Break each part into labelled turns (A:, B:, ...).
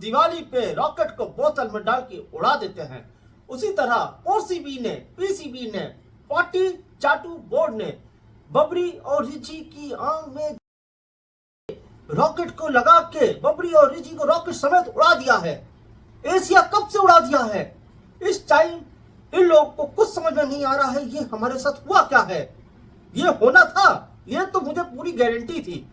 A: दिवाली पे रॉकेट को बोतल में डाल के उड़ा देते हैं, उसी तरह पीसीबी ने पार्टी चाटू बोर्ड ने बबरी और रिची की आंख में रॉकेट को लगा के बबरी और रिची को रॉकेट समेत उड़ा दिया है। एशिया कप से उड़ा दिया है। इस टाइम इन लोगों को कुछ समझ में नहीं आ रहा है ये हमारे साथ हुआ क्या है। ये होना था, ये तो मुझे पूरी गारंटी थी।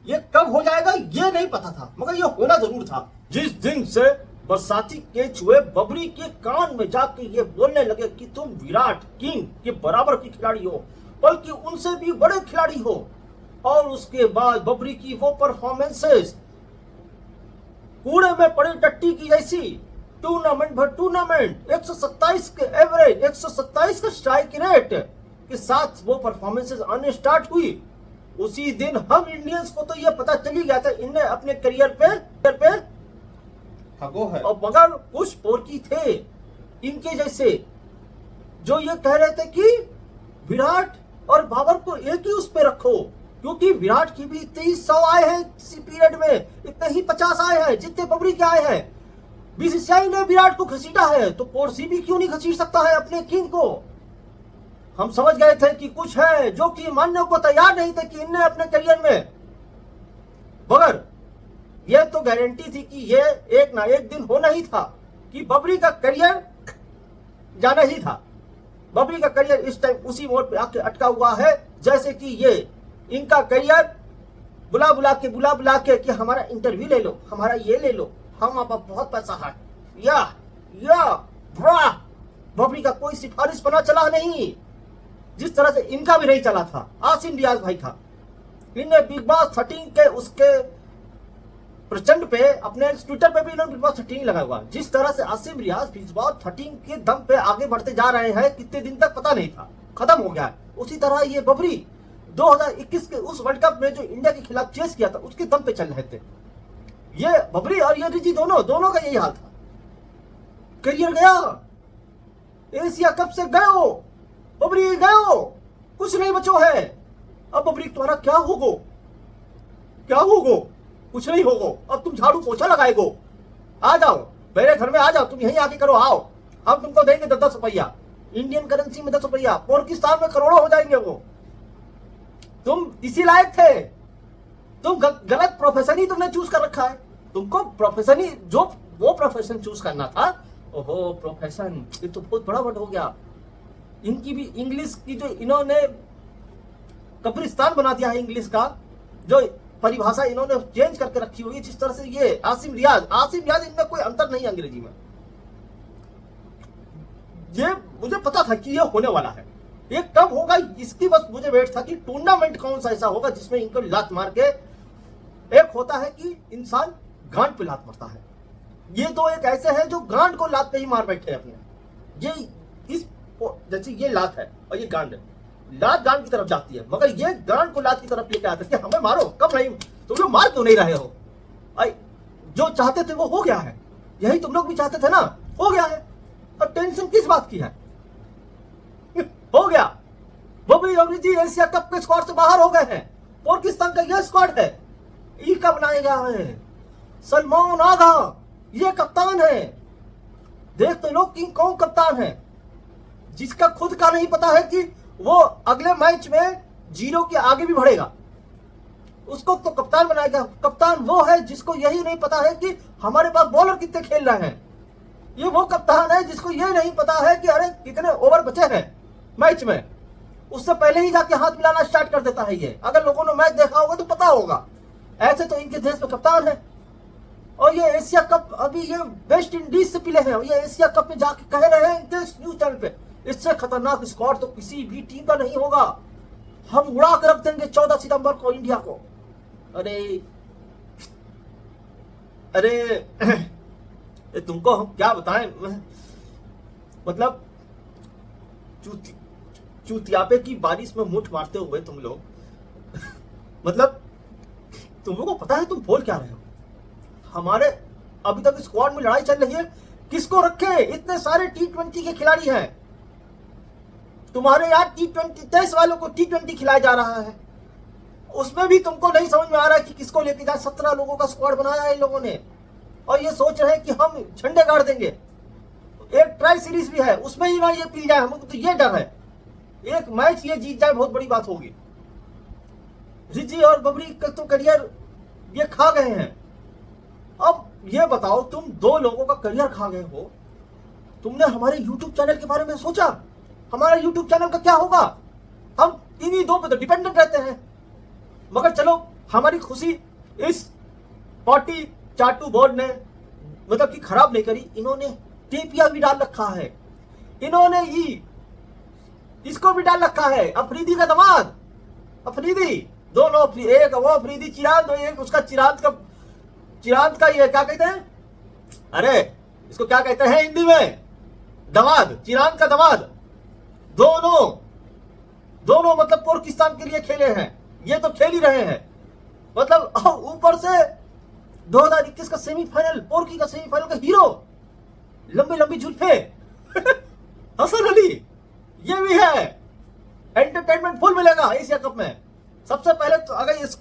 A: ये कब हो जाएगा ये नहीं पता था, मगर ये होना जरूर था। जिस दिन से बरसाती के चूहे बबरी के कान में जाके ये बोलने लगे कि तुम विराट किंग के बराबर की खिलाड़ी हो, बल्कि उनसे भी बड़े खिलाड़ी हो, और उसके बाद बबरी की वो परफॉर्मेंसेस कूड़े में पड़ी टट्टी की जैसी, टूर्नामेंट भर टूर्नामेंट 127 के एवरेज, 127 का स्ट्राइक रेट के साथ वो परफॉर्मेंसेस आने स्टार्ट हुई। उसी दिन हम इंडियंस को तो ये पता चली गया था इन्हें अपने करियर पे
B: हगो है।
A: और मगर कुछ पोरकी थे इनके जैसे जो ये कह रहे थे कि विराट और बाबर को एक ही उस पे रखो, क्योंकि विराट की भी 2300 आए हैं इसी पीरियड में, इतने ही 50 आए हैं जितने बबरी के आए हैं। बीसीसीआई ने विराट को घसीटा है तो पोरसी भी क्यों नहीं घसीट सकता है अपने किंग को। हम समझ गए थे कि कुछ है जो कि मानने को तैयार नहीं थे कि इनने अपने करियर में, मगर यह तो गारंटी थी कि ये एक ना एक दिन होना ही था कि बबरी का करियर जाना ही था। बबरी का करियर इस टाइम उसी मोड़ पे आके अटका हुआ है, जैसे कि ये इनका करियर बुला बुला के कि हमारा इंटरव्यू ले लो, हमारा ये ले लो, हम आप बहुत पैसा है या बबरी का कोई सिफारिश पना चला नहीं, जिस तरह से इनका भी नहीं चला था। आसिम रियाज भाई था, इन्हें बिग बॉस 13 के उसके प्रचंड पे अपने ट्विटर पे भी इन्होंने बिग बॉस 13 लगा हुआ। जिस तरह से आसिम रियाज बिग बॉस 13 के दम पे आगे बढ़ते जा रहे हैं, कितने दिन तक पता नहीं था, खत्म हो गया है। उसी तरह ये बबरी 2021 के उस वर्ल्ड कप में जो इंडिया के खिलाफ चेस किया था उसके दम पे चल रहे थे। ये बबरी और ये रिची दोनों का यही हाल था। करियर गया, एशिया कप से गए हो बबरी, गए हो, कुछ नहीं बचो है। अब बबरी तुम्हारा क्या होगो, कुछ नहीं होगो। अब तुम झाड़ू पोछा लगाएगो, आ जाओ मेरे घर में, आ जाओ, तुम यहीं आके करो, आओ, हम तुमको देंगे 10 रुपया, इंडियन करेंसी में 10 रुपया, पाकिस्तान में करोड़ों हो जाएंगे वो। तुम इसी लायक थे, तुम गलत प्रोफेशन ही तुमने चूज कर रखा है। तुमको प्रोफेशन ही, जो वो प्रोफेशन चूज करना था, ओहो प्रोफेशन, ये तो बहुत बड़ा वर्ड हो गया। इनकी भी इंग्लिश की जो इन्होंने कब्रिस्तान बना दिया है, इंग्लिश का जो परिभाषा इन्होंने चेंज करके रखी हुई है। जिस तरह से ये आसिम रियाज, इनमें कोई अंतर नहीं अंग्रेजी में। ये मुझे पता था कि ये होने वाला है, ये कब होगा इसकी बस मुझे वेट था कि टूर्नामेंट कौन सा ऐसा होगा जिसमें इनको लात मार के, एक होता है कि इंसान गांड पे लात मारता है, ये तो एक ऐसे है जो गांड को लात पे ही मार बैठे अपने। ये इस जैसे ये लात है और ये गांड है, लात गांड की तरफ जाती है, मगर ये गांड को लात की तरफ लेके आता है कि हमें मारो, कब नहीं, तुम लोग मार क्यों नहीं रहे हो। जो चाहते थे वो हो गया है, यही तुम लोग भी चाहते थे ना, हो गया है। अब टेंशन किस बात की है, हो गया। बबरी और रिची एशिया कप के स्क्वाड से बाहर हो गए हैं। पाकिस्तान का यह स्क्वाड है, ई का बनाया गया है। सलमान आगा ये कप्तान है। देखते लोग कि कौन कप्तान है, जिसका खुद का नहीं पता है कि वो अगले मैच में 0 के आगे भी बढ़ेगा, उसको तो कप्तान बनाएगा। कप्तान वो है जिसको यही नहीं पता है कि हमारे पास बॉलर कितने खेल रहे हैं। ये वो कप्तान है जिसको ये नहीं पता है कि अरे कितने ओवर बचे हैं मैच में, उससे पहले ही जाके हाथ मिलाना स्टार्ट कर देता है ये। अगर लोगों ने मैच देखा होगा तो पता होगा। ऐसे तो इनके देश में कप्तान है। और ये एशिया कप अभी ये वेस्ट इंडीज से पिले हैं, ये एशिया कप में जाके कह रहे हैं इनके न्यूज चैनल पे, इससे खतरनाक स्क्वाड तो किसी भी टीम का नहीं होगा, हम उड़ा कर रख देंगे 14 सितंबर को इंडिया को। अरे तुमको हम क्या बताएं, मतलब चूतियापे की बारिश में मुठ मारते हुए तुम लोग मतलब तुम लोगों को पता है तुम बोल क्या रहे हो। हमारे अभी तक स्क्वाड में लड़ाई चल रही है, किसको रखे, इतने सारे T20 के खिलाड़ी हैं। तुम्हारे यार T20 टेस्ट वालों को T20 खिलाया जा रहा है, उसमें भी तुमको नहीं समझ में आ रहा है कि किसको लेके जाए। 17 लोगों का स्क्वाड बनाया है इन लोगों ने, और ये सोच रहे हैं कि हम झंडे गाड़ देंगे। एक ट्राई सीरीज भी है, उसमें ही ना ये पी जाए, हमको तो ये डर है। एक मैच ये जीत जाए, बहुत बड़ी बात होगी। रिजी और बबरी का तो करियर ये खा गए हैं। अब ये बताओ, तुम दो लोगों का करियर खा गए हो, तुमने हमारे YouTube चैनल के बारे में सोचा? हमारा YouTube चैनल का क्या होगा? हम इन्हीं दो पे तो डिपेंडेंट रहते हैं। मगर चलो, हमारी खुशी इस पार्टी चाटू बोर्ड ने मतलब कि खराब नहीं करी। इन्होंने टेपिया भी डाल रखा है, इन्होंने ही इसको भी डाल रखा है, अफरीदी का दामाद। अफरीदी दोनों, एक वो अफरीदी चिराग, एक उसका चिराग का ये क्या कहते हैं, अरे इसको क्या कहते हैं हिंदी में, दामाद, चिराग का दामाद। दोनों मतलब पाकिस्तान के लिए खेले हैं, ये तो खेल ही रहे हैं। मतलब ऊपर से 2021 का सेमीफाइनल, पोर्की का सेमीफाइनल का हीरो, लंबी लंबी जुल्फे हसन अली, ये भी है। एंटरटेनमेंट फुल मिलेगा एशिया कप में। सबसे पहले तो अगर इस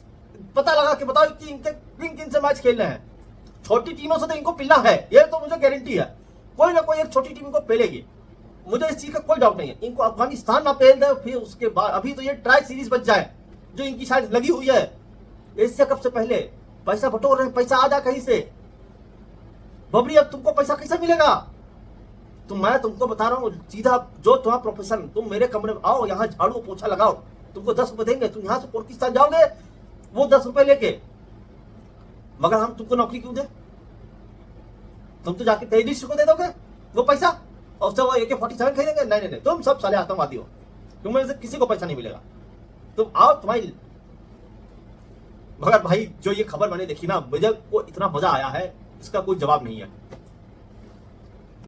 A: पता लगा कि बताओ कि इनके किन से मैच खेलने हैं, छोटी टीमों से तो इनको पिल्ला है, ये तो मुझे गारंटी है। कोई ना कोई एक छोटी टीम को पेलेगी, मुझे इस चीज का कोई डाउट नहीं है। इनको अफगानिस्तान ना पेल दे, फिर उसके बाद अभी तो ये ट्राई सीरीज बच जाए जो इनकी शायद लगी हुई है एशिया कप से पहले। पैसा बटोर रहे हैं, पैसा आ जाए कहीं से। बबरी, अब तुमको पैसा कैसे मिलेगा? मैं तुमको बता रहा हूँ सीधा, जो तुम्हारा प्रोफेशन, तुम मेरे कमरे में आओ, यहाँ झाड़ू पोछा लगाओ, तुमको 10 रुपए देंगे, तुम यहाँ से पाकिस्तान जाओगे वो 10 रुपए लेके। मगर हम तुमको नौकरी क्यों दे? तुम तो जाके टेररिस्ट को दे दोगे वो पैसा, और उससे वो AK-47 खरीदेंगे। नहीं, तुम सब साले आतंकवादी हो, तुम्हें से किसी को पैसा नहीं मिलेगा। तुम आओ, तुम्हारी। मगर भाई, जो ये खबर मैंने देखी ना, मुझे को इतना मजा आया है, इसका कोई जवाब नहीं है।